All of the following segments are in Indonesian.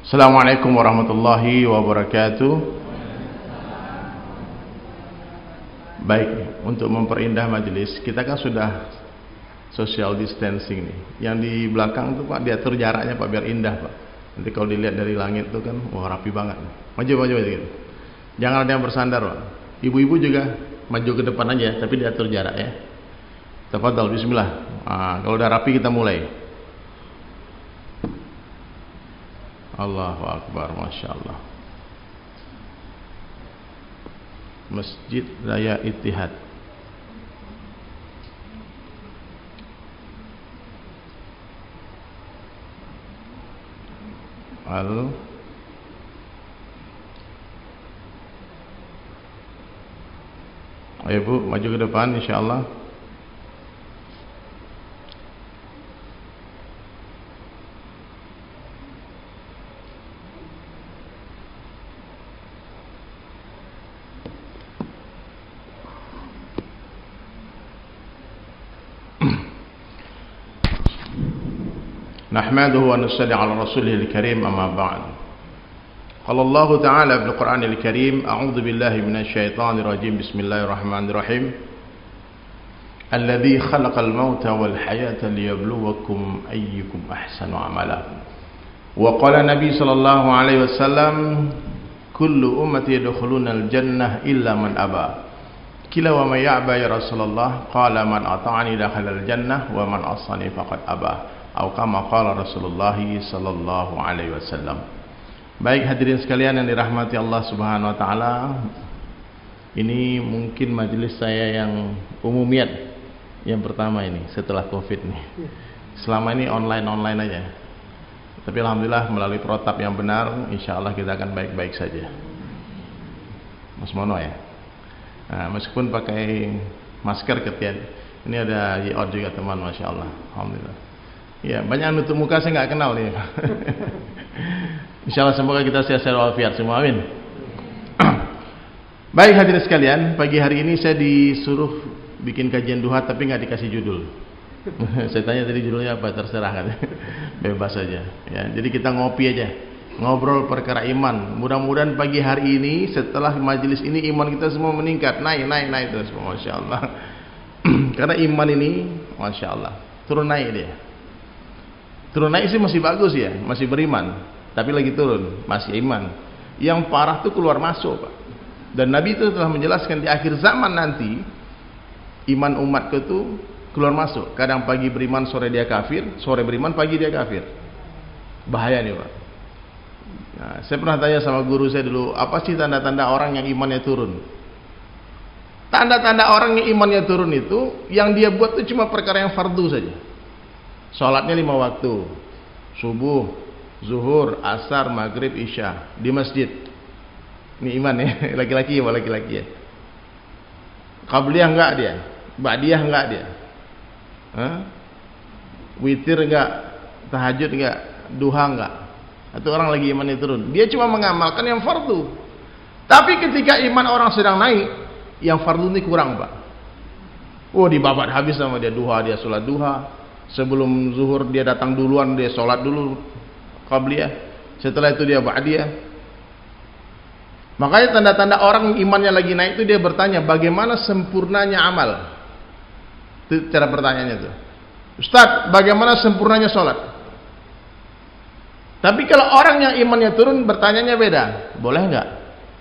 Assalamualaikum warahmatullahi wabarakatuh. Baik, untuk memperindah majelis, kita kan sudah social distancing nih. Yang di belakang tuh Pak, diatur jaraknya Pak biar indah Pak. Nanti kalau dilihat dari langit tuh kan, wah rapi banget. Maju gitu. Jangan ada yang bersandar Pak. Ibu-ibu juga maju ke depan aja, tapi diatur jarak ya. Tafadhal, bismillah. Kalau udah rapi kita mulai. Allahu Akbar, Masya Allah. Masjid Raya Ittihad. Ayo Bu, maju ke depan insyaallah. نحمده ونصلي على رسوله الكريم أما بعد قال الله تعالى في القرآن الكريم أعوذ بالله من الشيطان الرجيم بسم الله الرحمن الرحيم الذي خلق الموت والحياة ليبلوكم أيكم أحسن عملا وقال النبي صلى الله عليه وسلم كل أمتي يدخلون الجنة إلا من أبى قيل ومن يأبى يا رسول الله قال من أطاعني دخل الجنة ومن عصاني فقد أبى atau kama qala Rasulullah sallallahu alaihi wasallam. Baik hadirin sekalian yang dirahmati Allah Subhanahu wa taala. Ini mungkin majelis saya yang umumiat yang pertama ini setelah Covid nih. Selama ini online aja. Tapi alhamdulillah melalui protap yang benar, insyaallah kita akan baik-baik saja. Mas Mono ya. Meskipun pakai masker ketian. Ini ada YOD juga teman, Masya Allah. Alhamdulillah. Ya, banyak nutup muka saya nggak kenal nih. Insyaallah semoga kita sehat walafiat semua, amin. Baik hadirin sekalian, pagi hari ini saya disuruh bikin kajian duha tapi nggak dikasih judul. Saya tanya tadi judulnya apa, terserah kan. Bebas saja. Ya, jadi kita ngopi aja, ngobrol perkara iman. Mudah-mudahan pagi hari ini setelah majelis ini iman kita semua meningkat, naik terus, Masya Allah. Karena iman ini, Masya Allah, turun naik dia. Turun naik sih masih bagus ya, masih beriman, tapi lagi turun, masih iman. Yang parah tuh keluar masuk Pak. Dan Nabi itu telah menjelaskan di akhir zaman nanti iman umatku tuh keluar masuk. Kadang pagi beriman, sore dia kafir, sore beriman, pagi dia kafir. Bahaya nih Pak. Nah, saya pernah tanya sama guru saya dulu, apa sih tanda-tanda orang yang imannya turun? Tanda-tanda orang yang imannya turun itu yang dia buat itu cuma perkara yang fardu saja. Sholatnya 5 waktu, subuh, zuhur, asar, maghrib, isya di masjid. Ini iman ya, laki-laki ya. Qabliyah enggak dia, ba'diyah enggak dia, witir enggak, tahajud enggak, duha enggak. Itu orang lagi imannya turun. Dia cuma mengamalkan yang fardu. Tapi ketika iman orang sedang naik, yang fardu ini kurang Pak. Oh, dibabat habis sama dia duha, dia sholat duha. Sebelum zuhur dia datang duluan, dia sholat dulu qabliyah, setelah itu dia ba'diyah. Makanya tanda-tanda orang imannya lagi naik itu dia bertanya bagaimana sempurnanya amal. Itu cara pertanyaannya itu. Ustaz, bagaimana sempurnanya sholat? Tapi kalau orang yang imannya turun bertanyanya beda. Boleh enggak?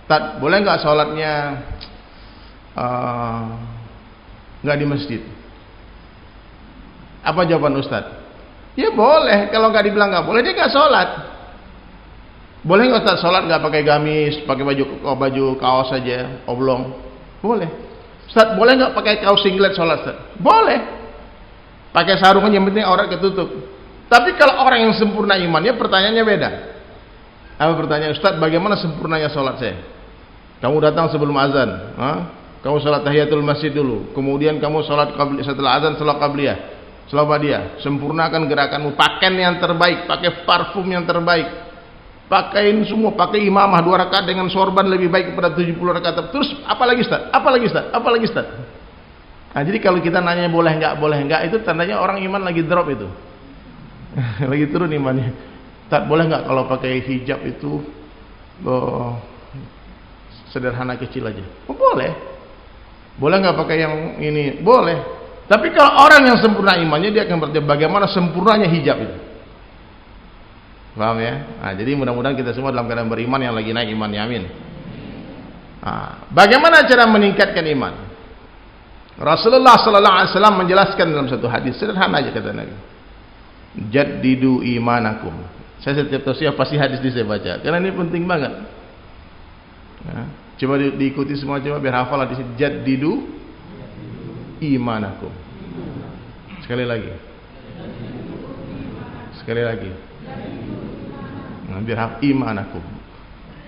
Ustaz, boleh enggak sholatnya enggak di masjid? Apa jawaban Ustaz? Ya boleh, kalau nggak dibilang nggak boleh dia nggak sholat. Boleh nggak Ustaz sholat nggak pakai gamis, pakai baju kaos saja, oblong? Boleh. Ustaz boleh nggak pakai kaos singlet sholat? Ustaz? Boleh. Pakai sarung aja yang penting aurat ketutup. Tapi kalau orang yang sempurna imannya pertanyaannya beda. Apa pertanyaan Ustaz? Bagaimana sempurnanya sholat saya? Kamu datang sebelum azan, kamu sholat tahiyatul masjid dulu, kemudian kamu sholat setelah azan sholat qabliyah. Selama dia sempurnakan gerakanmu, pakaian yang terbaik, pakai parfum yang terbaik, pakaiin semua, pakai imamah 2 rakaat dengan sorban lebih baik daripada 70 rakaat. Terus apalagi Ustaz? Apalagi Ustaz? Nah, jadi kalau kita nanya boleh enggak itu tandanya orang iman lagi drop itu. Lagi turun imannya. Tak boleh nggak kalau pakai hijab itu sederhana kecil aja? Oh, boleh. Boleh nggak pakai yang ini? Boleh. Tapi kalau orang yang sempurna imannya, dia akan bertanya bagaimana sempurnanya hijab itu. Paham ya? Nah, jadi mudah-mudahan kita semua dalam keadaan beriman yang lagi naik imannya, amin. Nah, bagaimana cara meningkatkan iman? Rasulullah sallallahu alaihi wasallam menjelaskan dalam satu hadis sederhana aja, kata Nabi, jaddidu imanakum. Saya setiap tausiah pasti hadis ini saya baca karena ini penting banget. Nah, coba diikuti semua, coba biar hafal hadis ini, jaddidu imanakum. Sekali lagi. Nah, biar hafal imanakum.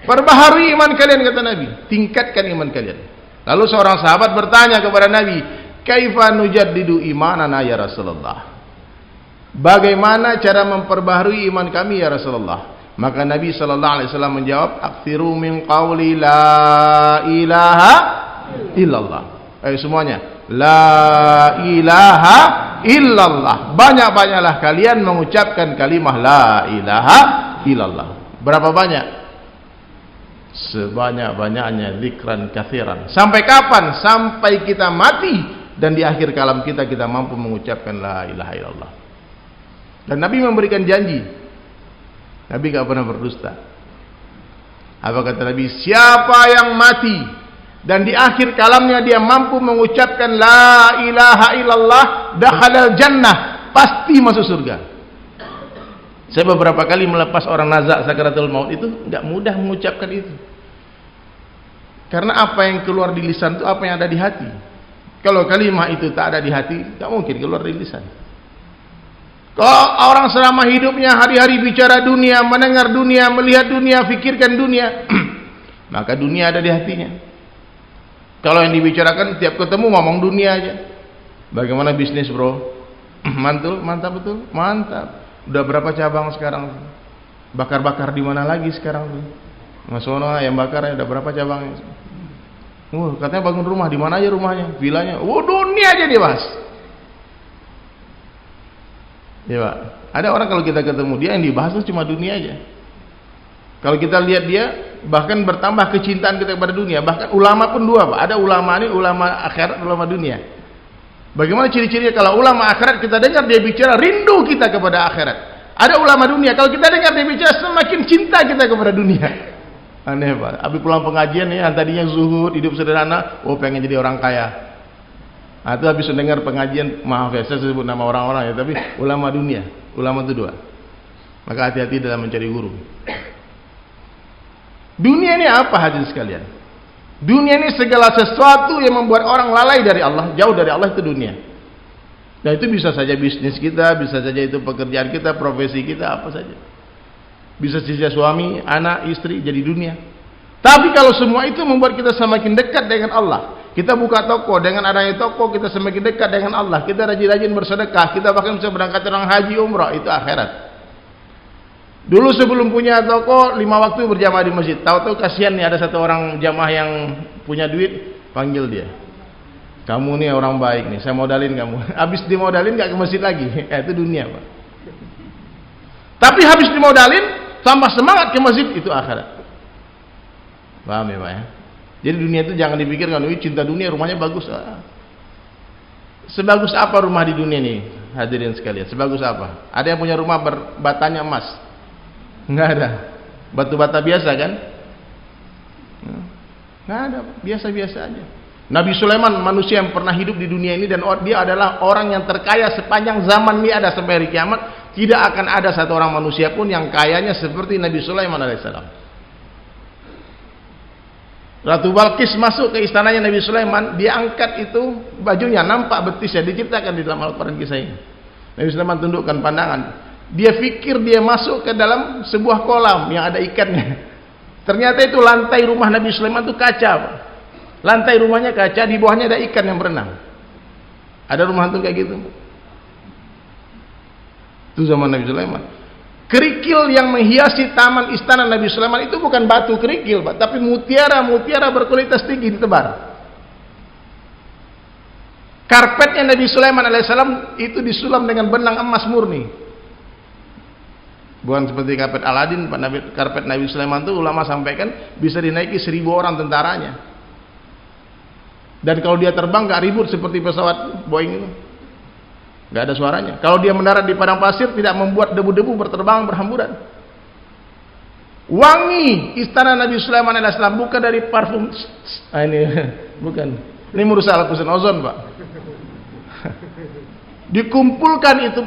Perbaharui iman kalian, kata Nabi, tingkatkan iman kalian. Lalu seorang sahabat bertanya kepada Nabi, kaifa nujaddidu imanana ya Rasulullah? Bagaimana cara memperbaharui iman kami ya Rasulullah? Maka Nabi sallallahu alaihi wasallam menjawab, akthiru min qawli la ilaha illallah. Ayo semuanya, la ilaha illallah. Banyak-banyaklah kalian mengucapkan kalimah la ilaha illallah. Berapa banyak? Sebanyak-banyaknya, zikran katsiran. Sampai kapan? Sampai kita mati dan di akhir kalam kita mampu mengucapkan la ilaha illallah. Dan Nabi memberikan janji. Nabi tidak pernah berdusta. Apa kata Nabi? Siapa yang mati dan di akhir kalamnya dia mampu mengucapkan la ilaha illallah, dakhalal jannah, pasti masuk surga. Saya beberapa kali melepas orang nazak sakaratul maut itu tidak mudah mengucapkan itu. Karena apa yang keluar di lisan itu apa yang ada di hati. Kalau kalimat itu tak ada di hati, tak mungkin keluar di lisan. Kalau orang selama hidupnya hari-hari bicara dunia, mendengar dunia, melihat dunia, fikirkan dunia, maka dunia ada di hatinya. Kalau yang dibicarakan tiap ketemu ngomong dunia aja. Bagaimana bisnis, bro? Mantul, mantap betul, mantap. Udah berapa cabang sekarang? Bakar-bakar di mana lagi sekarang? Mas Sono ayam bakar ya, udah berapa cabangnya? Katanya bangun rumah, di mana aja rumahnya? Vilanya? Dunia aja dibahas. Ya Pak, ada orang kalau kita ketemu dia yang dibahas itu cuma dunia aja. Kalau kita lihat dia, bahkan bertambah kecintaan kita kepada dunia. Bahkan ulama pun dua Pak, ada ulama ini, ulama akhirat, ulama dunia. Bagaimana ciri-cirinya? Kalau ulama akhirat kita dengar dia bicara, rindu kita kepada akhirat. Ada ulama dunia, kalau kita dengar dia bicara, semakin cinta kita kepada dunia. Aneh Pak, habis pulang pengajian ya, tadinya zuhud, hidup sederhana, pengen jadi orang kaya. Itu habis mendengar pengajian, maaf ya saya sebut nama orang-orang ya, tapi ulama dunia, ulama itu dua. Maka hati-hati dalam mencari guru. Dunia ini apa hadirin sekalian? Dunia ini segala sesuatu yang membuat orang lalai dari Allah, jauh dari Allah, itu dunia. Dan itu bisa saja bisnis kita, bisa saja itu pekerjaan kita, profesi kita, apa saja. Bisa saja suami, anak, istri, jadi dunia. Tapi kalau semua itu membuat kita semakin dekat dengan Allah, kita buka toko, dengan adanya toko kita semakin dekat dengan Allah, kita rajin-rajin bersedekah, kita bahkan bisa berangkat orang haji umrah, itu akhirat. Dulu sebelum punya toko 5 waktu berjamaah di masjid, tahu-tahu kasihan nih ada satu orang jamaah yang punya duit, panggil dia, kamu nih orang baik nih, saya modalin kamu. Habis dimodalin gak ke masjid lagi. Itu dunia Pak. Tapi habis dimodalin tambah semangat ke masjid, itu akhirat. Paham ya Pak ya? Jadi dunia itu jangan dipikirkan, cinta dunia, rumahnya bagus. Sebagus apa rumah di dunia ini, hadirin sekalian? Sebagus apa? Ada yang punya rumah berbatanya emas? Enggak ada. Batu bata biasa kan? Enggak ada, biasa-biasa aja. Nabi Sulaiman manusia yang pernah hidup di dunia ini, dan dia adalah orang yang terkaya sepanjang zaman ini ada sampai hari kiamat. Tidak akan ada satu orang manusia pun yang kayanya seperti Nabi Sulaiman alaihissalam. Ratu Balqis masuk ke istananya Nabi Sulaiman, dia angkat itu bajunya, nampak betisnya, diciptakan di dalam Al-Quran kisah ini. Nabi Sulaiman tundukkan pandangan, dia pikir dia masuk ke dalam sebuah kolam yang ada ikannya. Ternyata itu lantai rumah Nabi Sulaiman itu kaca Pak. Lantai rumahnya kaca, di bawahnya ada ikan yang berenang. Ada rumah hantu kayak gitu? Itu zaman Nabi Sulaiman. Kerikil yang menghiasi taman istana Nabi Sulaiman itu bukan batu kerikil Pak, tapi mutiara-mutiara berkualitas tinggi ditebar. Karpetnya Nabi Sulaiman alaihissalam itu disulam dengan benang emas murni. Bukan seperti karpet Aladin, karpet Nabi Sulaiman itu ulama sampaikan bisa dinaiki 1000 orang tentaranya. Dan kalau dia terbang gak ribut seperti pesawat Boeing itu, gak ada suaranya. Kalau dia mendarat di padang pasir tidak membuat debu-debu berterbangan berhamburan. Wangi istana Nabi Sulaiman alaihissalam bukan dari parfum. Ini bukan. Ini merusak lapisan ozon, Pak. Dikumpulkan itu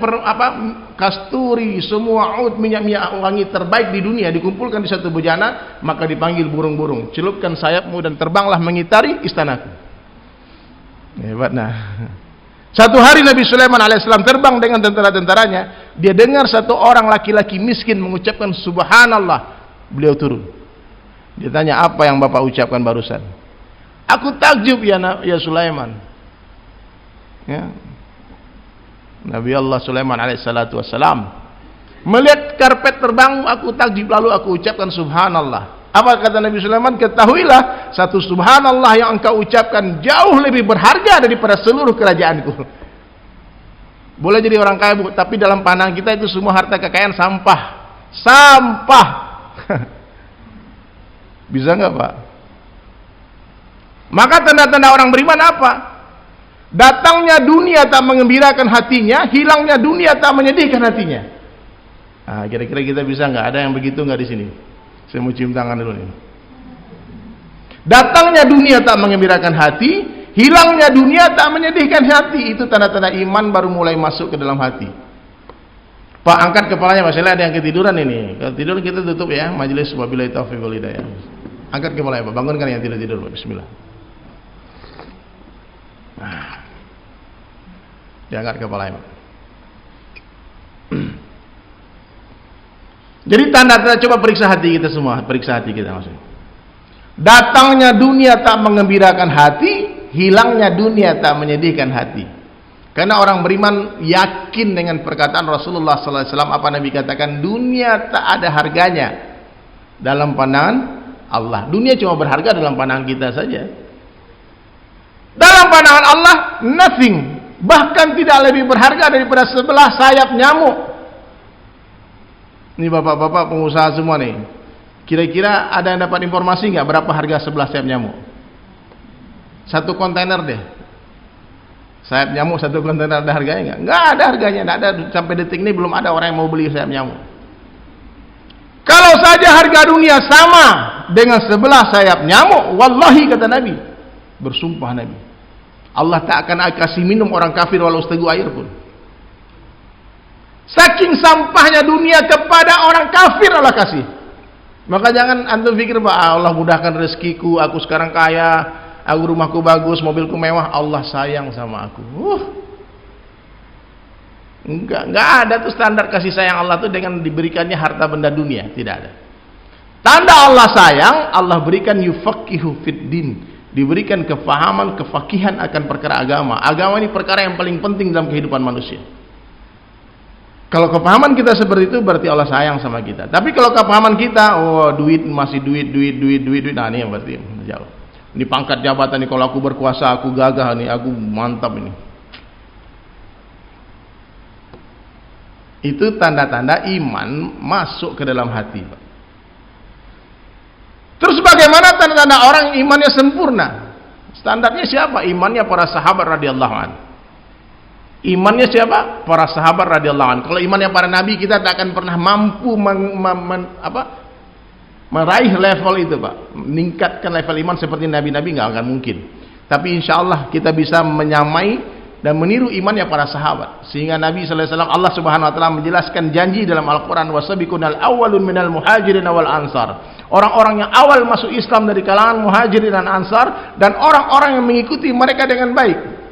kasturi, semua oud, minyak-minyak wangi terbaik di dunia dikumpulkan di satu bejana, maka dipanggil burung-burung, celupkan sayapmu dan terbanglah mengitari istanaku. Hebat. Nah, satu hari Nabi Sulaiman alaihissalam terbang dengan tentara-tentaranya, dia dengar satu orang laki-laki miskin mengucapkan subhanallah. Beliau turun, dia tanya, apa yang bapak ucapkan barusan? Aku takjub ya Sulaiman. Ya. Nabi Allah Sulaiman alaihissalatu wassalam melihat karpet terbang, aku takjub, lalu aku ucapkan subhanallah. Apa kata Nabi Sulaiman? Ketahuilah, satu subhanallah yang engkau ucapkan jauh lebih berharga daripada seluruh kerajaanku. Boleh jadi orang kaya, tapi dalam pandangan kita itu semua harta kekayaan sampah. Sampah. Bisa enggak, Pak? Maka tanda-tanda orang beriman apa? Datangnya dunia tak mengembirakan hatinya, hilangnya dunia tak menyedihkan hatinya. Nah, kira-kira kita bisa nggak? Ada yang begitu nggak di sini? Saya mau cium tangan dulu nih. Datangnya dunia tak mengembirakan hati, hilangnya dunia tak menyedihkan hati. Itu tanda-tanda iman baru mulai masuk ke dalam hati. Pak, angkat kepalanya, masalah ada yang ketiduran ini. Kalau tidur kita tutup ya, majelis wabillahi taufiq wal hidayah. Angkat kepalanya, Pak. Bangunkan yang tidur, Pak. Bismillah. Nah, diangkat kepalanya, Pak. Jadi tanda-tanda, coba periksa hati kita semua, periksa hati kita maksudnya. Datangnya dunia tak mengembirakan hati, hilangnya dunia tak menyedihkan hati. Karena orang beriman yakin dengan perkataan Rasulullah sallallahu alaihi wasallam, apa Nabi katakan, dunia tak ada harganya dalam pandangan Allah. Dunia cuma berharga dalam pandangan kita saja. Dalam pandangan Allah nothing, bahkan tidak lebih berharga daripada sebelah sayap nyamuk. Ini bapak-bapak pengusaha semua nih, kira-kira ada yang dapat informasi nggak berapa harga sebelah sayap nyamuk? Satu kontainer deh, sayap nyamuk satu kontainer, ada harganya nggak? Nggak ada harganya, nggak ada. Sampai detik ini belum ada orang yang mau beli sayap nyamuk. Kalau saja harga dunia sama dengan sebelah sayap nyamuk, wallahi kata Nabi, bersumpah Nabi, Allah tak akan kasih minum orang kafir walau seteguk air pun. Saking sampahnya dunia kepada orang kafir Allah kasih. Maka jangan antum pikir, Pak, Allah mudahkan rezekiku, aku sekarang kaya, aku rumahku bagus, mobilku mewah, Allah sayang sama aku. Enggak ada tuh standar kasih sayang Allah tuh dengan diberikannya harta benda dunia, tidak ada. Tanda Allah sayang, Allah berikan yufaqihu fid din, diberikan kefahaman, kefakihan akan perkara agama. Agama ini perkara yang paling penting dalam kehidupan manusia. Kalau kepahaman kita seperti itu, berarti Allah sayang sama kita. Tapi kalau kepahaman kita, oh duit masih duit, nah ini yang berarti jauh. Ini pangkat jabatan nih, kalau aku berkuasa, aku gagah nih, aku mantap ini. Itu tanda-tanda iman masuk ke dalam hati, Pak. Terus bagaimana tanda-tanda orang imannya sempurna? Standarnya siapa? Imannya para sahabat radhiyallahu anhu. Imannya siapa? Para sahabat radhiyallahu anhu. Kalau imannya para nabi, kita tak akan pernah mampu meraih level itu, Pak. Meningkatkan level iman seperti nabi-nabi, nggak akan mungkin. Tapi insya Allah kita bisa menyamai dan meniru imannya para sahabat. Sehingga Nabi sallallahu alaihi wasallam, Allah Subhanahu wa taala menjelaskan janji dalam Al-Qur'an, wasabiqunal awwalun minal muhajirin wal ansar. Orang-orang yang awal masuk Islam dari kalangan muhajirin dan ansar, dan orang-orang yang mengikuti mereka dengan baik.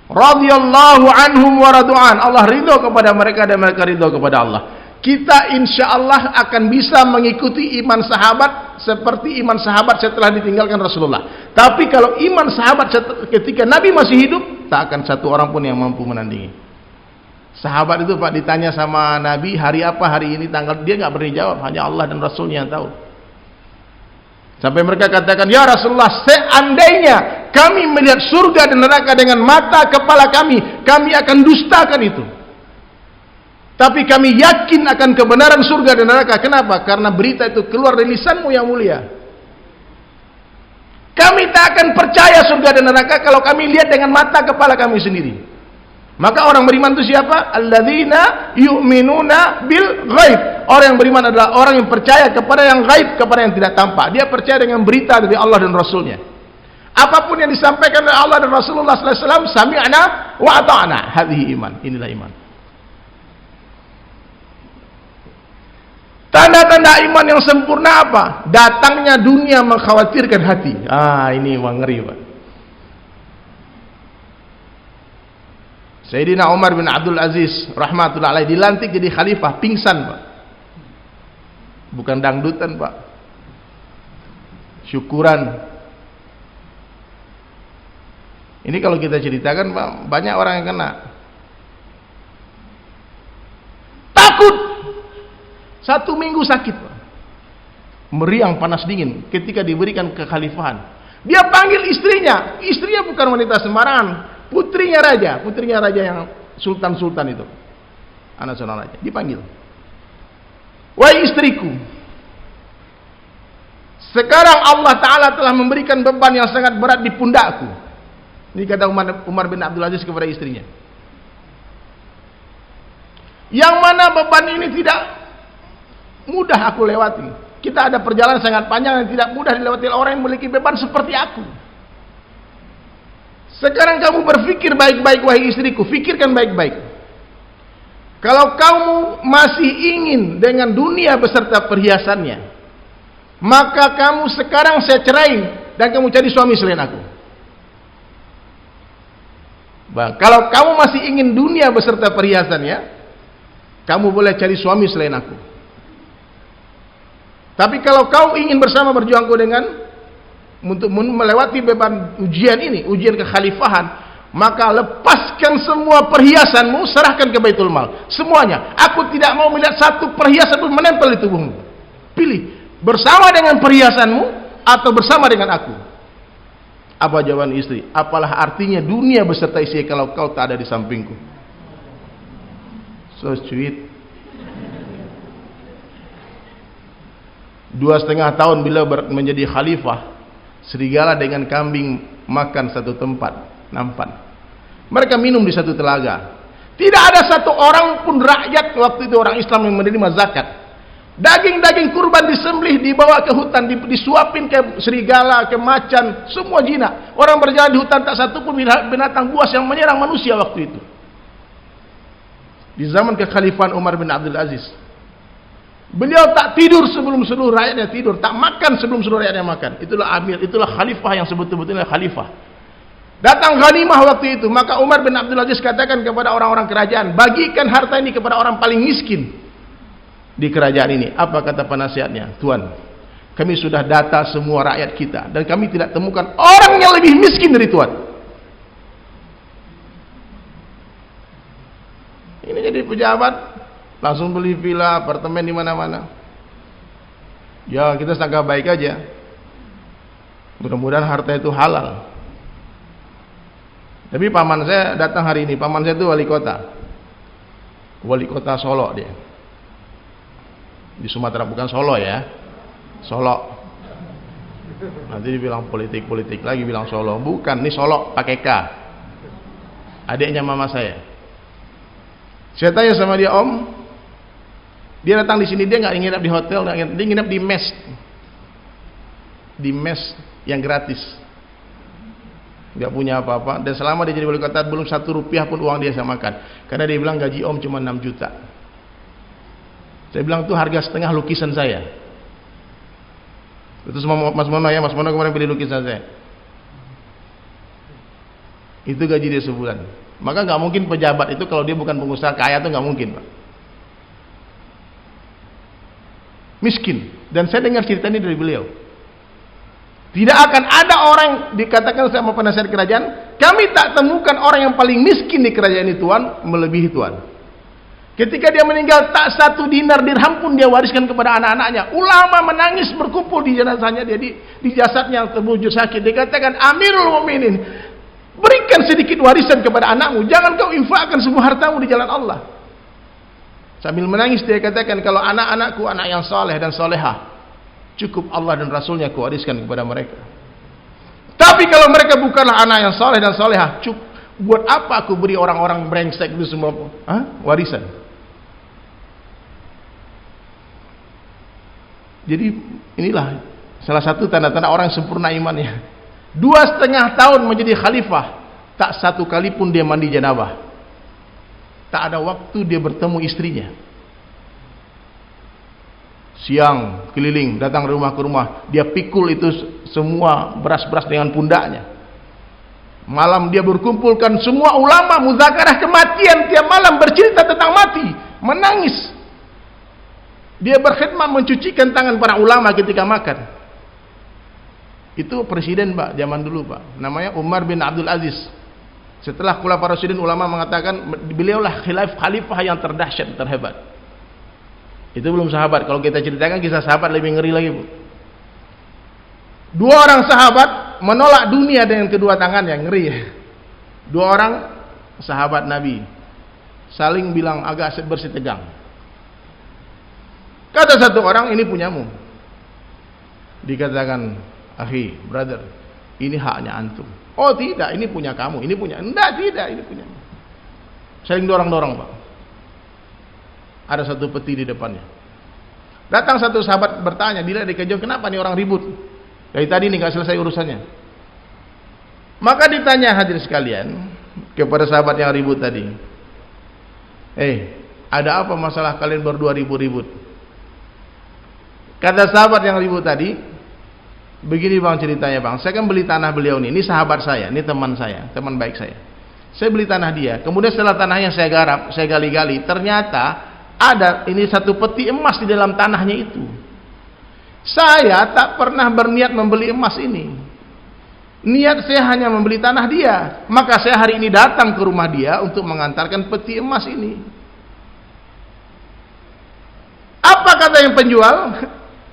Radhiyallahu anhum wa radu'an. Allah ridho kepada mereka dan mereka ridho kepada Allah. Kita insya Allah akan bisa mengikuti iman sahabat seperti iman sahabat setelah ditinggalkan Rasulullah. Tapi kalau iman sahabat ketika Nabi masih hidup, tak akan satu orang pun yang mampu menandingi. Sahabat itu, Pak, ditanya sama Nabi, hari apa hari ini, tanggal, dia nggak berani jawab, hanya Allah dan Rasulnya yang tahu. Sampai mereka katakan, ya Rasulullah, seandainya kami melihat surga dan neraka dengan mata kepala kami akan dustakan itu. Tapi kami yakin akan kebenaran surga dan neraka. Kenapa? Karena berita itu keluar dari lisanmu yang mulia. Kami tak akan percaya surga dan neraka kalau kami lihat dengan mata kepala kami sendiri. Maka orang beriman itu siapa? Alladzina yu'minuna bil ghaib. Orang yang beriman adalah orang yang percaya kepada yang gaib, kepada yang tidak tampak. Dia percaya dengan berita dari Allah dan Rasulnya. Apapun yang disampaikan oleh Allah dan Rasulullah SAW, sami'na wa ata'na. Hadhihi iman. Inilah iman. Tanda-tanda iman yang sempurna apa? Datangnya dunia mengkhawatirkan hati. Ini ngeri, Pak. Sayyidina Umar bin Abdul Aziz rahmatullah alaih dilantik jadi khalifah, pingsan, Pak. Bukan dangdutan, Pak. Syukuran. Ini kalau kita ceritakan, Pak, banyak orang yang kena. Takut. 1 minggu sakit, Pak. Meriang panas dingin ketika diberikan kekhalifahan. Dia panggil istrinya. Istrinya bukan wanita sembarangan, putrinya raja yang sultan itu. Anak seorang raja. Dipanggil. Wahai istriku, sekarang Allah Ta'ala telah memberikan beban yang sangat berat di pundakku. Ini kata Umar bin Abdul Aziz kepada istrinya. Yang mana beban ini tidak mudah aku lewati. Kita ada perjalanan sangat panjang yang tidak mudah dilewati orang yang memiliki beban seperti aku. Sekarang kamu berpikir baik-baik, wahai istriku. Fikirkan baik-baik. Kalau kamu masih ingin dengan dunia beserta perhiasannya, maka kamu sekarang saya cerai dan kamu cari suami selain aku. Bang, kalau kamu masih ingin dunia beserta perhiasannya, kamu boleh cari suami selain aku. Tapi kalau kau ingin bersama berjuangku dengan untuk melewati beban ujian ini, ujian kekhalifahan, maka lepaskan semua perhiasanmu, serahkan ke Baitul Mal. Semuanya. Aku tidak mau melihat satu perhiasan pun menempel di tubuhmu. Pilih, bersama dengan perhiasanmu atau bersama dengan aku. Apa jawaban istri? Apalah artinya dunia beserta isinya kalau kau tak ada di sampingku. So sweet. 2,5 tahun bila menjadi khalifah, serigala dengan kambing makan satu tempat, nampan. Mereka minum di satu telaga. Tidak ada satu orang pun rakyat waktu itu orang Islam yang menerima zakat. Daging-daging kurban disembelih, dibawa ke hutan, disuapin ke serigala, ke macan, semua jinak. Orang berjalan di hutan tak satu pun binatang buas yang menyerang manusia waktu itu. Di zaman kekhalifahan Umar bin Abdul Aziz, beliau tak tidur sebelum seluruh rakyatnya tidur, tak makan sebelum seluruh rakyatnya makan. Itulah amir, itulah khalifah yang sebetul-betulnya khalifah. Datang ghanimah waktu itu, maka Umar bin Abdul Aziz katakan kepada orang-orang kerajaan, bagikan harta ini kepada orang paling miskin di kerajaan ini. Apa kata penasihatnya? Tuan, kami sudah data semua rakyat kita dan kami tidak temukan orang yang lebih miskin dari Tuan. Ini jadi pejabat, langsung beli villa, apartemen di mana-mana. Ya, kita sangka baik aja. Mudah-mudahan harta itu halal. Tapi paman saya datang hari ini. Paman saya itu wali kota. Wali kota Solo dia. Di Sumatera, bukan Solo ya. Solo. Nanti dibilang politik-politik lagi bilang Solo. Bukan, ini Solo pakai K. Adiknya mama saya. Saya tanya sama dia, Om, dia datang di sini, dia nggak nginep di hotel, dia nginep di mes yang gratis, nggak punya apa-apa. Dan selama dia jadi wali kota, belum 1 rupiah pun uang dia saya makan, karena dia bilang gaji Om cuma 6 juta. Saya bilang itu harga setengah lukisan saya. Itu semua Mas Mono ya, Mas Mono kemarin beli lukisan saya. Itu gaji dia sebulan. Maka nggak mungkin pejabat itu kalau dia bukan pengusaha kaya itu nggak mungkin, Pak. Miskin. Dan saya dengar cerita ini dari beliau. Tidak akan ada orang dikatakan sama penasihat kerajaan, kami tak temukan orang yang paling miskin di kerajaan ini Tuan, melebihi Tuan. Ketika dia meninggal, tak 1 dinar dirham pun dia wariskan kepada anak-anaknya. Ulama menangis berkumpul di jenazahnya, dia di jasadnya yang terbujur sakit. Dia katakan, Amirul Mukminin, berikan sedikit warisan kepada anakmu, jangan kau infakkan semua hartamu di jalan Allah. Sambil menangis dia katakan, kalau anak-anakku anak yang saleh dan salehah, cukup Allah dan Rasulnya kuwariskan kepada mereka. Tapi kalau mereka bukanlah anak yang saleh dan salehah, buat apa aku beri orang-orang brengsek itu semua warisan? Jadi inilah salah satu tanda-tanda orang yang sempurna imannya. 2,5 tahun menjadi khalifah, tak satu kali pun dia mandi janabah. Tak ada waktu dia bertemu istrinya. Siang keliling, datang rumah ke rumah, dia pikul itu semua beras-beras dengan pundaknya. Malam dia berkumpulkan semua ulama muzakarah kematian, tiap malam bercerita tentang mati, menangis. Dia berkhidmat mencucikan tangan para ulama ketika makan. Itu presiden Pak, zaman dulu Pak, namanya Umar bin Abdul Aziz. Setelah Khulafaur Rasyidin, ulama mengatakan beliaulah khalifah yang terdahsyat, terhebat. Itu belum sahabat. Kalau kita ceritakan kisah sahabat lebih ngeri lagi Bu. 2 orang sahabat menolak dunia dengan kedua tangannya, ngeri ya. 2 orang sahabat Nabi saling bilang agak bersih tegang. Kata satu orang, ini punyamu. Dikatakan, akhi, brother, ini haknya antum. Oh tidak, ini punya kamu, ini punya. Enggak, tidak, ini punya. Saling dorong-dorong Pak. Ada satu peti di depannya. Datang satu sahabat bertanya, dia dikejauh, kenapa nih orang ribut? Dari tadi nih gak selesai urusannya. Maka ditanya hadirin sekalian kepada sahabat yang ribut tadi, ada apa masalah kalian berdua ribut-ribut? Kata sahabat yang ribut tadi, begini bang ceritanya bang, saya kan beli tanah beliau nih, ini sahabat saya, ini teman saya, teman baik saya. Saya beli tanah dia, kemudian setelah tanahnya saya garap, saya gali-gali, ternyata ada ini satu peti emas di dalam tanahnya itu. Saya tak pernah berniat membeli emas ini. Niat saya hanya membeli tanah dia. Maka saya hari ini datang ke rumah dia untuk mengantarkan peti emas ini. Apa kata yang penjual?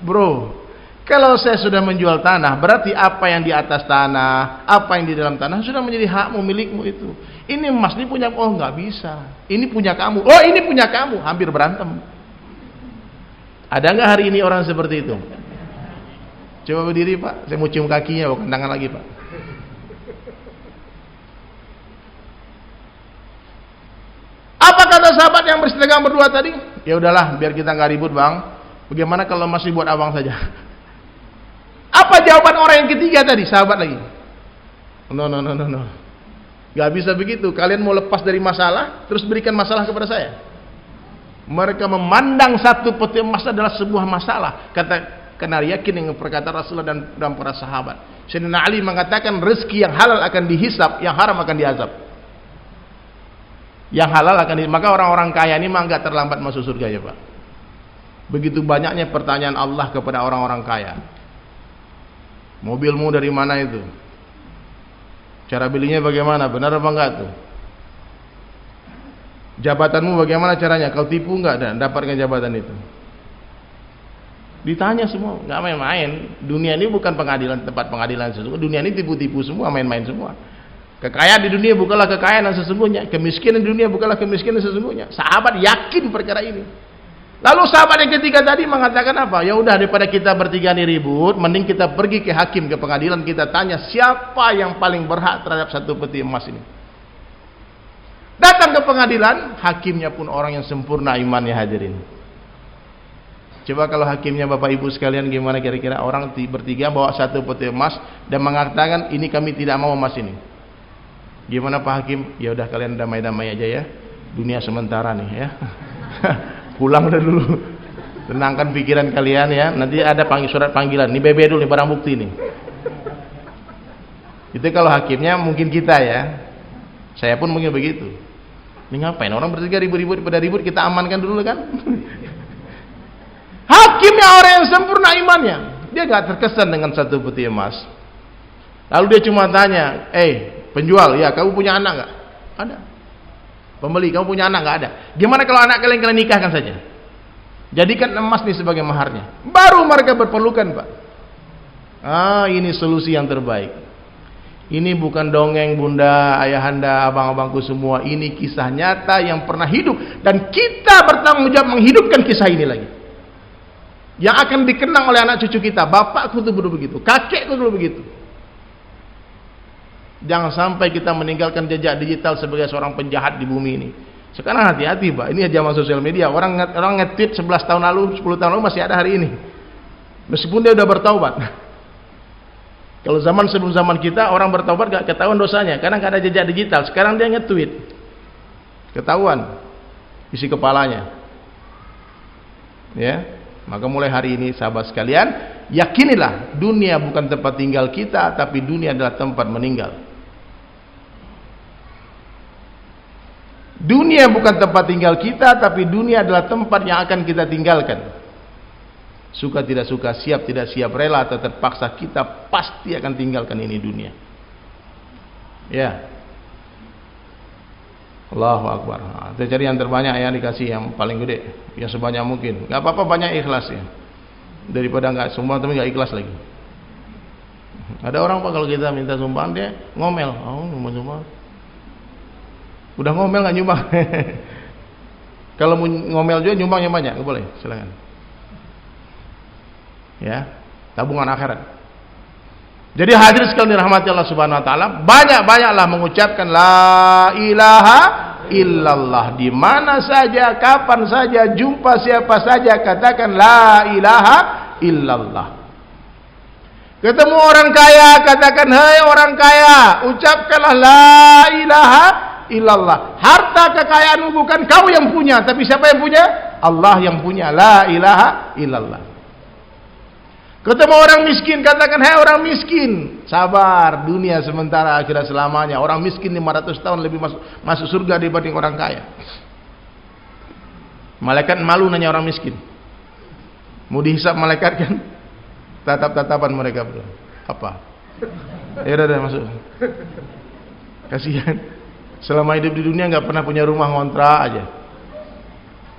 Bro, kalau saya sudah menjual tanah, berarti apa yang di atas tanah, apa yang di dalam tanah sudah menjadi hakmu, milikmu itu. Ini emas ini punya, oh nggak bisa. Ini punya kamu, oh ini punya kamu. Hampir berantem. Ada nggak hari ini orang seperti itu? Coba berdiri Pak, saya mau cium kakinya, bukan tangan lagi Pak. Apa kata sahabat yang bersitegang berdua tadi? Ya udahlah, biar kita nggak ribut bang. Bagaimana kalau masih buat abang saja? Apa jawaban orang yang ketiga tadi? Sahabat lagi. No. Gak bisa begitu. Kalian mau lepas dari masalah, terus berikan masalah kepada saya. Mereka memandang satu peti emas adalah sebuah masalah. Karena yakin dengan perkataan Rasulullah dan para sahabat. Sayyidina Ali mengatakan rezeki yang halal akan dihisab, yang haram akan diazab. Yang halal akan maka orang-orang kaya ini mah enggak terlambat masuk surga ya Pak. Begitu banyaknya pertanyaan Allah kepada orang-orang kaya. Mobilmu dari mana itu? Cara belinya bagaimana? Benar apa enggak tuh? Jabatanmu bagaimana caranya? Kau tipu enggak dan dapatkan jabatan itu? Ditanya semua, enggak main-main. Dunia ini bukan pengadilan, tempat pengadilan sesungguhnya. Dunia ini tipu-tipu semua, main-main semua. Kekayaan di dunia bukanlah kekayaan yang sesungguhnya. Kemiskinan di dunia bukanlah kemiskinan sesungguhnya. Sahabat yakin perkara ini. Lalu sahabat yang ketiga tadi mengatakan apa? Ya udah, daripada kita bertiga ini ribut, mending kita pergi ke hakim, ke pengadilan, kita tanya siapa yang paling berhak terhadap satu peti emas ini. Datang ke pengadilan, hakimnya pun orang yang sempurna imannya hadirin. Coba kalau hakimnya Bapak Ibu sekalian gimana kira-kira? Orang bertiga bawa satu peti emas dan mengatakan ini kami tidak mau emas ini. Gimana Pak Hakim? Ya udah kalian damai-damai aja ya. Dunia sementara nih ya. Pulang udah dulu. Tenangkan pikiran kalian ya. Nanti ada surat panggilan. Ini BB dulu nih, barang bukti nih. Itu kalau hakimnya mungkin kita ya. Saya pun mungkin begitu. Ini ngapain orang bertiga ribut-ribut, pada ribut kita amankan dulu kan. Hakimnya orang yang sempurna imannya. Dia gak terkesan dengan satu peti emas. Lalu dia cuma tanya, penjual, ya kamu punya anak gak? Ada. Pembeli, kamu punya anak gak? Ada. Gimana kalau anak kalian nikahkan saja? Jadikan emas nih sebagai maharnya. Baru mereka berpelukan Pak. Ini solusi yang terbaik. Ini bukan dongeng bunda, ayahanda, abang-abangku semua. Ini kisah nyata yang pernah hidup. Dan kita bertanggung jawab menghidupkan kisah ini lagi. Yang akan dikenang oleh anak cucu kita. Bapakku tuh dulu begitu, kakekku dulu begitu. Jangan sampai kita meninggalkan jejak digital sebagai seorang penjahat di bumi ini. Sekarang hati-hati Pak, ini zaman sosial media. Orang nge-tweet 11 tahun lalu, 10 tahun lalu masih ada hari ini. Meskipun dia udah bertaubat. Kalau zaman sebelum zaman kita, orang bertaubat gak ketahuan dosanya karena gak ada jejak digital. Sekarang dia nge-tweet, ketahuan isi kepalanya. Ya, maka mulai hari ini sahabat sekalian, yakinilah dunia bukan tempat tinggal kita, tapi dunia adalah tempat meninggal. Dunia bukan tempat tinggal kita, tapi dunia adalah tempat yang akan kita tinggalkan. Suka tidak suka, siap tidak siap, rela atau terpaksa, kita pasti akan tinggalkan ini dunia. Ya. Allahu Akbar. Kita cari yang terbanyak ya, dikasih yang paling gede, yang sebanyak mungkin. Gak apa-apa, banyak ikhlas ya. Daripada nggak sumbang tapi nggak ikhlas lagi. Ada orang Pak kalau kita minta sumbang dia ngomel, oh nyumbang. Udah ngomel nggak nyumbang. Kalau mau ngomel juga nyumbang yang banyak, boleh, silakan. Ya, tabungan akhirat. Jadi hadirin sekalian dirahmati Allah Subhanahu wa taala, banyak-banyaklah mengucapkan la ilaha illallah di mana saja, kapan saja, jumpa siapa saja, katakan la ilaha illallah. Ketemu orang kaya, katakan hai orang kaya, ucapkanlah la ilaha illallah. Harta kekayaanmu bukan kau yang punya, tapi siapa yang punya? Allah yang punya. La ilaha illallah. Ketemu orang miskin, katakan hai orang miskin, sabar, dunia sementara, akhirat selamanya. Orang miskin 500 tahun lebih masuk surga dibanding orang kaya. Malaikat malu nanya orang miskin. Mau dihisap malaikat kan? Tatap-tatapan mereka berdua. Apa? Ya udah masuk. Kasihan. Selama hidup di dunia nggak pernah punya rumah, ngontrak aja.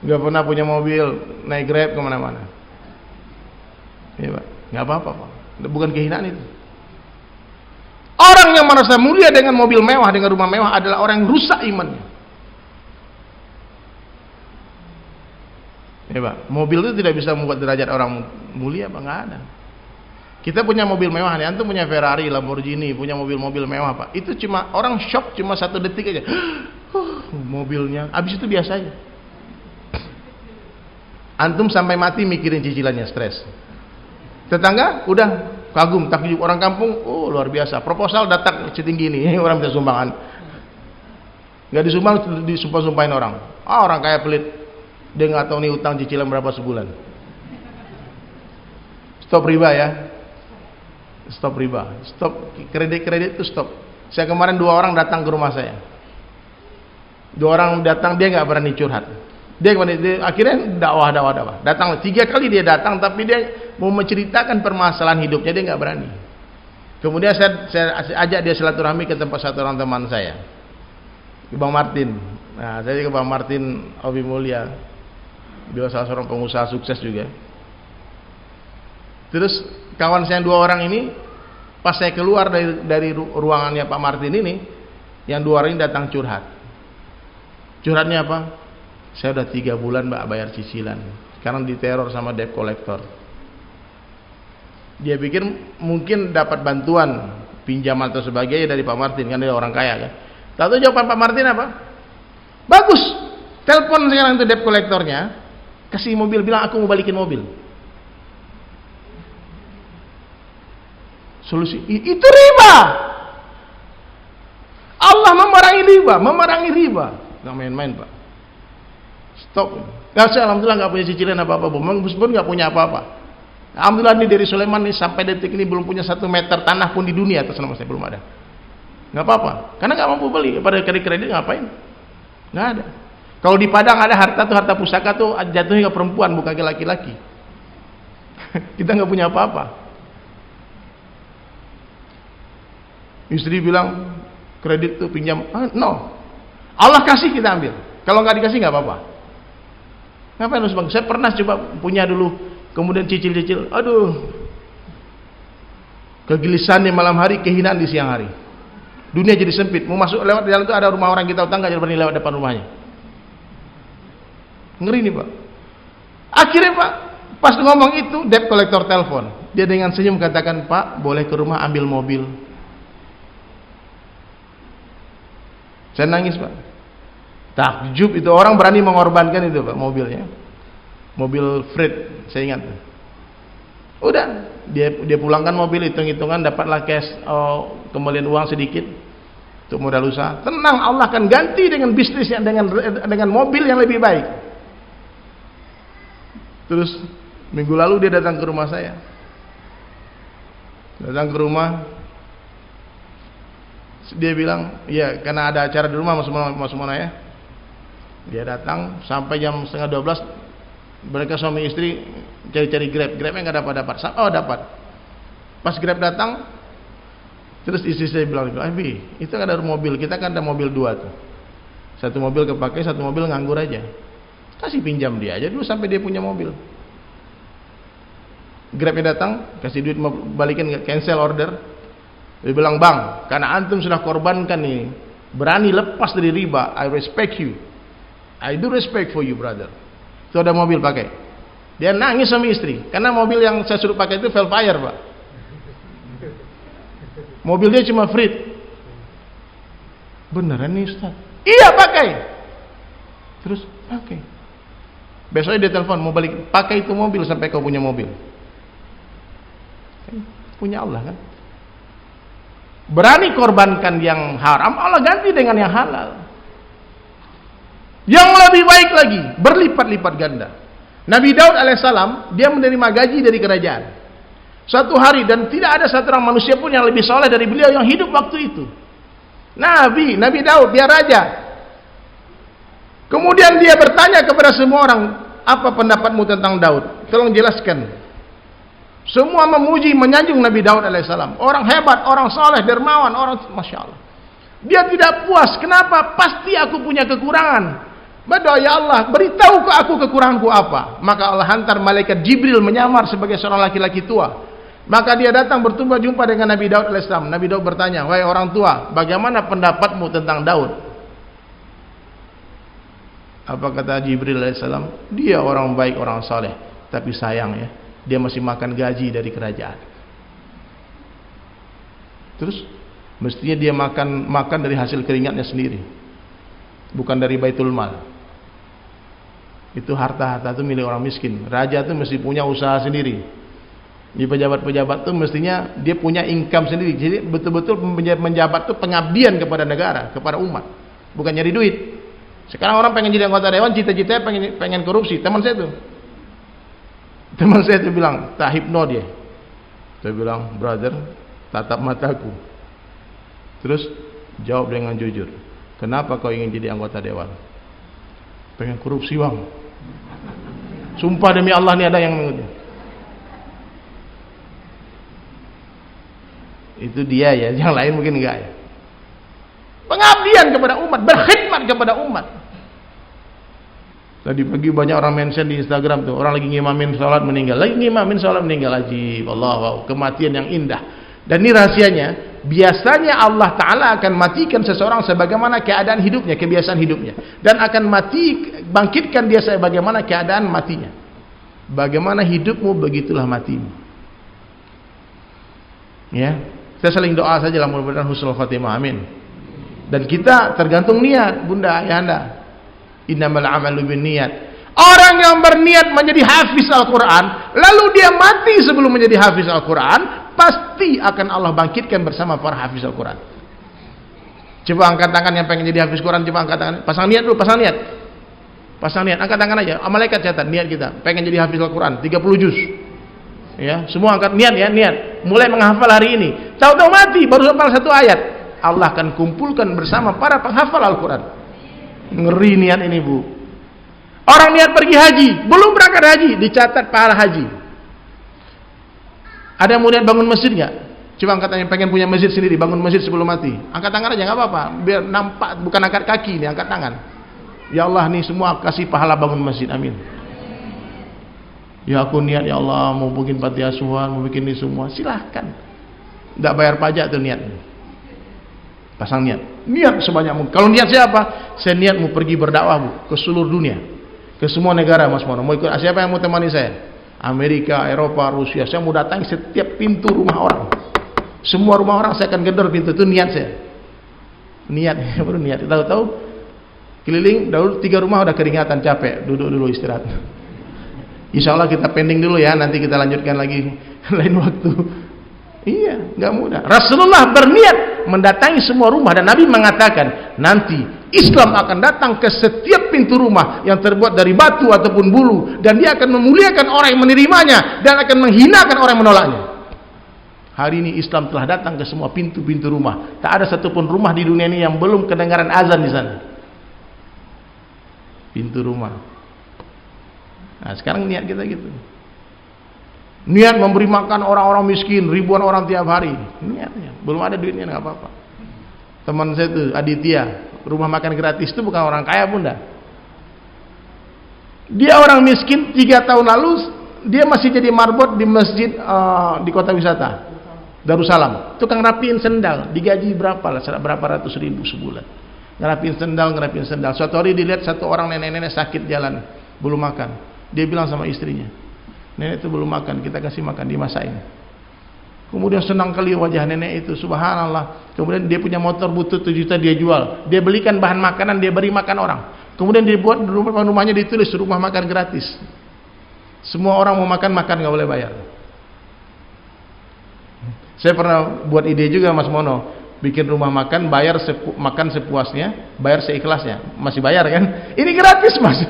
Nggak pernah punya mobil, naik Grab kemana-mana. Ya Pak, nggak apa-apa Pak. Bukan kehinaan itu. Orang yang merasa mulia dengan mobil mewah, dengan rumah mewah adalah orang yang rusak imannya. Ya Pak, mobil itu tidak bisa membuat derajat orang mulia Pak, nggak ada. Kita punya mobil mewah nih, antum punya Ferrari, Lamborghini, punya mobil-mobil mewah Pak. Itu cuma orang shock cuma 1 detik aja. Mobilnya, habis itu biasa aja. Antum sampai mati mikirin cicilannya, stres. Tetangga udah kagum, takjub, orang kampung, oh luar biasa. Proposal datang setinggi ini, orang minta sumbangan. Nggak disumbang, disumpah-sumpahin orang. Ah orang kaya pelit, dia nggak tahu nih utang cicilan berapa sebulan. Stop riba ya. Stop riba, stop kredit itu stop. Saya kemarin 2 orang datang ke rumah saya. 2 orang datang, dia nggak berani curhat. Dia akhirnya dakwah. Datang 3 kali dia datang, tapi dia mau menceritakan permasalahan hidupnya, dia nggak berani. Kemudian saya ajak dia silaturahmi ke tempat satu orang teman saya, ke Bang Martin. Nah, saya ke Bang Martin Obi Mulia, dia salah seorang pengusaha sukses juga. Terus kawan saya 2 orang ini, pas saya keluar dari ruangannya Pak Martin ini, yang 2 orang ini datang curhat. Curhatnya apa? Saya udah 3 bulan Mbak bayar cicilan, sekarang diteror sama debt collector. Dia pikir mungkin dapat bantuan pinjaman atau sebagainya dari Pak Martin, kan dia orang kaya kan. Tahu jawaban Pak Martin apa? Bagus, telepon sekarang itu debt collectornya, kasih mobil, bilang aku mau balikin mobil. Solusi itu riba. Allah memerangi riba. Nggak main-main Pak. Stop. Nggak sih, alhamdulillah nggak punya cicilan apa-apa. Bos pun nggak punya apa-apa. Alhamdulillah nih dari Sulaiman nih sampai detik ini belum punya 1 meter tanah pun di dunia atas nama saya, belum ada. Nggak apa-apa. Karena nggak mampu beli. Pada kredit ngapain? Nggak ada. Kalau di Padang ada harta tuh, harta pusaka tuh jatuhnya ke perempuan, bukan ke laki-laki. Kita nggak punya apa-apa. Istri bilang kredit tuh pinjam, no. Allah kasih kita ambil. Kalau nggak dikasih nggak apa-apa. Ngapain harus bang? Saya pernah coba punya dulu, kemudian cicil-cicil. Aduh, kegelisahan di malam hari, kehinaan di siang hari. Dunia jadi sempit. Mau masuk lewat jalan itu ada rumah orang kita utang nggak berani lewat depan rumahnya. Ngeri nih Pak. Akhirnya Pak, pas ngomong itu debt collector telepon. Dia dengan senyum katakan, Pak boleh ke rumah ambil mobil. Saya nangis Pak. Takjub itu orang berani mengorbankan itu Pak mobilnya. Mobil freight, saya ingat. Udah, dia pulangkan mobil, hitung-hitungan dapatlah cash, kembalian uang sedikit untuk modal usaha. Tenang, Allah akan ganti dengan bisnis yang dengan mobil yang lebih baik. Terus minggu lalu dia datang ke rumah saya. Datang ke rumah, dia bilang, ya karena ada acara di rumah Mas Mona ya. Dia datang sampai jam 11:30. Mereka suami istri cari-cari Grabnya nggak dapat. Oh dapat. Pas Grab datang, terus istri saya bilang, Abi, itu kan ada mobil, kita kan ada mobil 2 tuh. Satu mobil kepakai, satu mobil nganggur aja. Kasih pinjam dia aja dulu sampai dia punya mobil. Grabnya datang, kasih duit balikin, cancel order. Dia bilang, Bang, karena antum sudah korbankan nih, berani lepas dari riba, I respect you. I do respect for you brother. Itu ada mobil pakai. Dia nangis sama istri karena mobil yang saya suruh pakai itu Velfire Pak. Mobilnya cuma freight. Beneran nih Ustaz? Iya pakai. Terus pakai. Besoknya dia telepon mau balik, pakai itu mobil sampai kau punya mobil. Punya Allah kan. Berani korbankan yang haram, Allah ganti dengan yang halal. Yang lebih baik lagi, berlipat-lipat ganda. Nabi Daud alaihissalam, dia menerima gaji dari kerajaan. Suatu hari, dan tidak ada satu orang manusia pun yang lebih soleh dari beliau yang hidup waktu itu. Nabi Daud, dia raja. Kemudian dia bertanya kepada semua orang, apa pendapatmu tentang Daud? Tolong jelaskan. Semua memuji, menyanjung Nabi Daud alaihissalam. Orang hebat, orang soleh, dermawan, orang Masya Allah. Dia tidak puas. Kenapa? Pasti aku punya kekurangan. Berdoa, ya Allah, beritahu ke aku kekuranganku apa. Maka Allah hantar malaikat Jibril menyamar sebagai seorang laki-laki tua. Maka dia datang berjumpa dengan Nabi Daud alaihissalam. Nabi Daud bertanya, wahai orang tua, bagaimana pendapatmu tentang Daud? Apa kata Jibril alaihissalam? Dia orang baik, orang saleh, tapi sayang ya, dia masih makan gaji dari kerajaan. Terus mestinya dia makan dari hasil keringatnya sendiri, bukan dari baitul mal. Itu harta-harta itu milik orang miskin. Raja itu mesti punya usaha sendiri. Di pejabat-pejabat itu mestinya dia punya income sendiri. Jadi betul-betul menjabat itu pengabdian kepada negara, kepada umat, bukan nyari duit. Sekarang orang pengen jadi anggota dewan, cita-citanya pengen korupsi. Teman saya tuh bilang, tak hipno dia. Saya bilang, brother, tatap mataku. Terus jawab dengan jujur, kenapa kau ingin jadi anggota dewan? Pengen korupsi bang. Sumpah demi Allah nih ada yang mengikuti. Itu dia ya, yang lain mungkin enggak ya. Pengabdian kepada umat, berkhidmat kepada umat. Tadi pagi banyak orang mention di Instagram tuh, orang lagi ngimamin sholat meninggal, ajib, Allah, wow, kematian yang indah. Dan ini rahasianya, biasanya Allah Ta'ala akan matikan seseorang sebagaimana keadaan hidupnya, kebiasaan hidupnya, dan akan bangkitkan dia sebagaimana keadaan matinya. Bagaimana hidupmu, begitulah matimu. Ya, kita saling doa saja lah, mudah-mudahan husnul khotimah, amin. Dan kita tergantung niat, bunda, ayahanda. Innamal amalu binniyat. Orang yang berniat menjadi hafiz Al-Quran, lalu dia mati sebelum menjadi hafiz Al-Quran, pasti akan Allah bangkitkan bersama para hafiz Al-Quran. Coba angkat tangan yang pengen jadi hafiz Quran, coba angkat tangan. Pasang niat dulu, pasang niat, angkat tangan aja. Malaikat catat niat kita, pengen jadi hafiz Al-Quran 30 juz. Ya, semua angkat niat ya, niat. Mulai menghafal hari ini. Tahu-tahu mati, baru hafal 1 ayat. Allah akan kumpulkan bersama para penghafal Al-Quran. Ngeri niat ini, Bu. Orang niat pergi haji, belum berangkat haji, dicatat pahala haji. Ada yang mau niat bangun masjid nggak? Coba angkat tangan, pengen punya masjid sendiri, bangun masjid sebelum mati. Angkat tangan aja nggak apa-apa, biar nampak, bukan angkat kaki nih, angkat tangan. Ya Allah nih semua kasih pahala bangun masjid, amin. Ya aku niat ya Allah mau bikin panti asuhan, mau bikin ini semua, silahkan. Nggak bayar pajak tuh niat. Pasang niat sebanyak mungkin. Kalau niat siapa? Saya niat mau pergi berdakwah, Bu, ke seluruh dunia, ke semua negara, Mas Mono. Mau ikut, siapa yang mau temani saya? Amerika, Eropa, Rusia. Saya mau datangi setiap pintu rumah orang. Semua rumah orang saya akan gedor pintu. Itu niat saya. Niat, baru niat. Tahu-tahu keliling, dahulu 3 rumah udah keringatan, capek, duduk dulu istirahat. Insya Allah kita pending dulu ya, nanti kita lanjutkan lagi lain waktu. Iya, nggak mudah. Rasulullah berniat mendatangi semua rumah, dan Nabi mengatakan nanti Islam akan datang ke setiap pintu rumah yang terbuat dari batu ataupun bulu, dan dia akan memuliakan orang yang menerimanya dan akan menghinakan orang yang menolaknya. Hari ini Islam telah datang ke semua pintu-pintu rumah. Tak ada satupun rumah di dunia ini yang belum kedengaran azan di sana. Pintu rumah. Nah, sekarang niat kita gitu. Niat memberi makan orang-orang miskin, ribuan orang tiap hari. Niatnya, belum ada duitnya, nggak apa-apa. Teman saya tuh Aditya, rumah makan gratis itu bukan orang kaya, Bunda. Dia orang miskin, 3 tahun lalu dia masih jadi marbot di masjid di kota wisata Darussalam. Tukang rapiin sendal, digaji berapa ratus ribu sebulan. Ngerapiin sendal. Suatu hari dilihat satu orang nenek-nenek sakit jalan, belum makan. Dia bilang sama istrinya, nenek itu belum makan, kita kasih makan, dimasakin. Kemudian senang kali wajah nenek itu, subhanallah. Kemudian dia punya motor butut 7 juta, dia jual. Dia belikan bahan makanan, dia beri makan orang. Kemudian dibuat rumahnya ditulis rumah makan gratis. Semua orang mau makan nggak boleh bayar. Saya pernah buat ide juga, Mas Mono, bikin rumah makan, bayar makan sepuasnya, bayar seikhlasnya. Masih bayar kan? Ini gratis, Mas.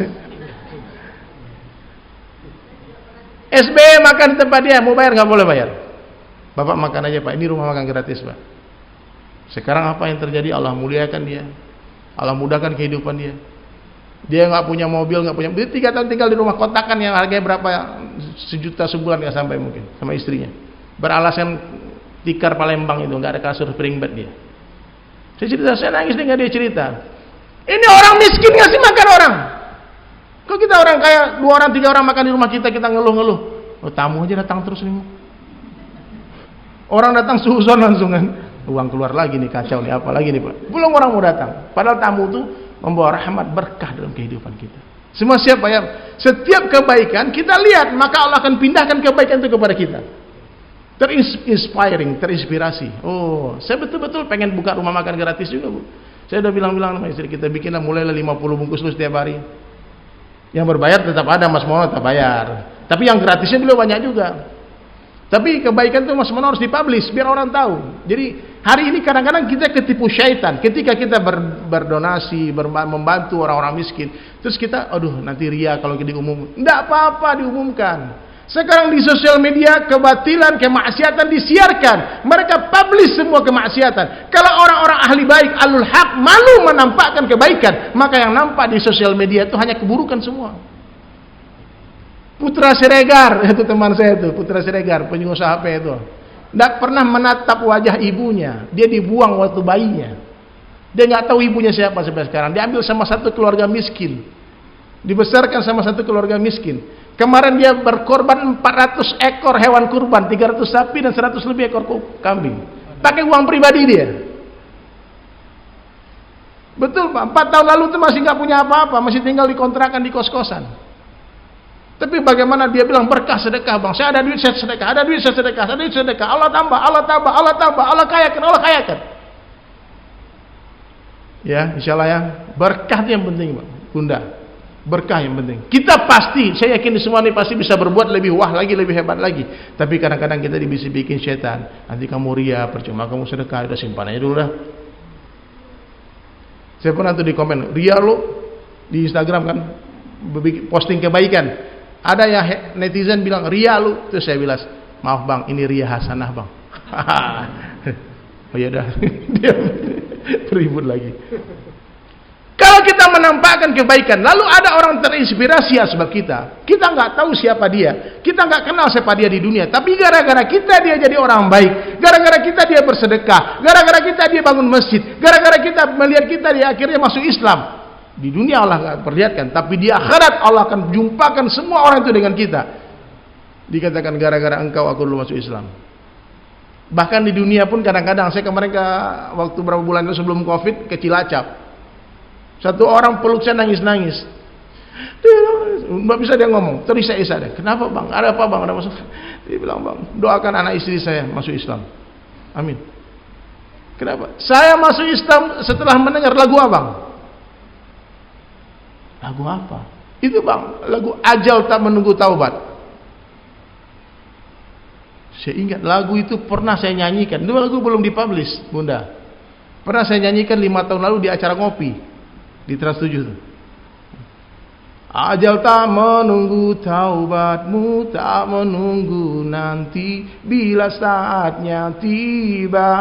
SBY makan tempat dia, mau bayar nggak boleh bayar. Bapak makan aja, Pak, ini rumah makan gratis, Pak. Sekarang apa yang terjadi? Allah muliakan dia, Allah mudahkan kehidupan dia. Dia nggak punya mobil, nggak punya, dia 3 tahun tinggal di rumah kontrakan yang harganya berapa, 1 juta sebulan, nggak sampai mungkin, sama istrinya. Beralasan tikar Palembang itu, nggak ada kasur spring bed dia. Saya cerita, saya nangis dengar dia cerita. Ini orang miskin ngasih makan orang. Kok kita orang kaya 2 orang 3 orang makan di rumah kita ngeluh-ngeluh. Oh, tamu aja datang terus nih. Orang datang suuzon langsung kan. Uang keluar lagi nih, kacau nih, apa lagi nih, Pak. Belum orang mau datang. Padahal tamu itu membawa rahmat, berkah dalam kehidupan kita. Semua siapa ya? Setiap kebaikan kita lihat, maka Allah akan pindahkan kebaikan itu kepada kita. Terinspirasi. Oh, saya betul-betul pengen buka rumah makan gratis juga, Bu. Saya udah bilang sama istri kita, bikinlah mulailah 50 bungkus lu setiap hari. Yang berbayar tetap ada, Mas Mono tetap bayar. Tapi yang gratisnya beliau banyak juga. Tapi kebaikan itu, Mas Mono, harus dipublish biar orang tahu. Jadi hari ini kadang-kadang kita ketipu syaitan. Ketika kita berdonasi, membantu orang-orang miskin, terus kita, aduh nanti ria kalau kita diumum. Tidak apa-apa diumumkan. Sekarang di sosial media kebatilan, kemaksiatan disiarkan. Mereka publish semua kemaksiatan. Kalau orang-orang ahli baik, alul haq, malu menampakkan kebaikan, maka yang nampak di sosial media itu hanya keburukan semua. Putra Siregar, itu teman saya itu, Putra Siregar, pengusaha HP itu, tidak pernah menatap wajah ibunya. Dia dibuang waktu bayinya. Dia nggak tahu ibunya siapa sampai sekarang. Diambil sama satu keluarga miskin, dibesarkan sama satu keluarga miskin. Kemarin dia berkorban 400 ekor hewan kurban, 300 sapi dan 100 lebih ekor kambing. Pakai uang pribadi dia. Betul, Pak. 4 tahun lalu itu masih nggak punya apa-apa, masih tinggal di kontrakan, di kos-kosan. Tapi bagaimana dia bilang berkah sedekah, Bang. Saya ada duit, saya sedekah, ada duit, saya sedekah, ada duit, sedekah. Allah tambah, Allah tambah, Allah tambah, Allah kayakan, Allah kayakan. Ya, insya Allah ya. Berkah itu yang penting, Bang. Bunda. Berkah yang penting. Kita pasti, saya yakin semua ini pasti bisa berbuat lebih wah lagi, lebih hebat lagi. Tapi kadang-kadang kita bisa bikin setan. Nanti kamu ria, percuma kamu sedekah, udah simpan aja dulu dah. Saya pernah tuh di komen, ria lo di Instagram kan, posting kebaikan. Ada yang netizen bilang ria lu, terus saya bilang, maaf Bang, ini ria hasanah Bang. Oh ya udah, dia ribut lagi. Kalau kita menampakkan kebaikan, lalu ada orang terinspirasi sebab kita nggak tahu siapa dia, kita nggak kenal siapa dia di dunia, tapi gara-gara kita dia jadi orang baik, gara-gara kita dia bersedekah, gara-gara kita dia bangun masjid, gara-gara kita melihat kita dia akhirnya masuk Islam. Di dunia Allah nggak perlihatkan, tapi di akhirat Allah akan jumpakan semua orang itu dengan kita. Dikatakan gara-gara engkau aku dulu masuk Islam. Bahkan di dunia pun kadang-kadang, saya kemarin waktu berapa bulan itu sebelum Covid ke Cilacap, satu orang peluk saya nangis-nangis. Nggak bisa dia ngomong, terisak-isak deh. Kenapa bang? Ada apa bang? Ada masalah? Dia bilang, bang, doakan anak istri saya masuk Islam. Amin. Kenapa? Saya masuk Islam setelah mendengar lagu abang. Lagu apa? Itu bang, lagu Ajal Tak Menunggu Taubat. Saya ingat lagu itu pernah saya nyanyikan. Itu lagu belum dipublish, Bunda. Pernah saya nyanyikan 5 tahun lalu di acara ngopi di Trans 7 itu. Ajal tak menunggu taubatmu, tak menunggu nanti, bila saatnya tiba,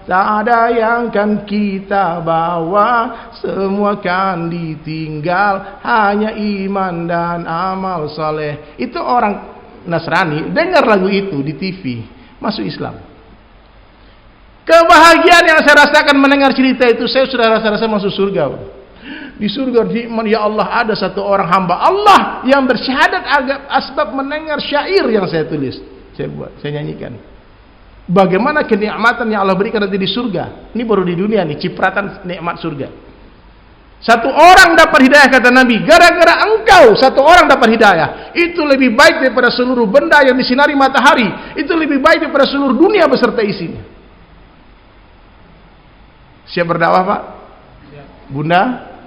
tak ada yang kan kita bawa, semua kan ditinggal, hanya iman dan amal saleh. Itu orang Nasrani dengar lagu itu di TV, masuk Islam. Kebahagiaan yang saya rasakan mendengar cerita itu, saya sudah rasa-rasa masuk surga. Di surga, ya Allah, ada satu orang hamba Allah yang bersyahadat asbab mendengar syair yang saya tulis, saya buat, saya nyanyikan. Bagaimana kenikmatan yang Allah berikan nanti di surga. Ini baru di dunia nih, cipratan nikmat surga. Satu orang dapat hidayah, kata Nabi, gara-gara engkau satu orang dapat hidayah, itu lebih baik daripada seluruh benda yang disinari matahari. Itu lebih baik daripada seluruh dunia beserta isinya. Siap berdakwah, Pak? Bunda,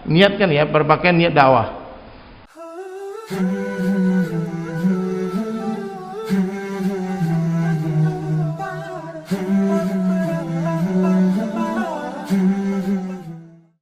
niatkan ya, berpakaian niat dakwah.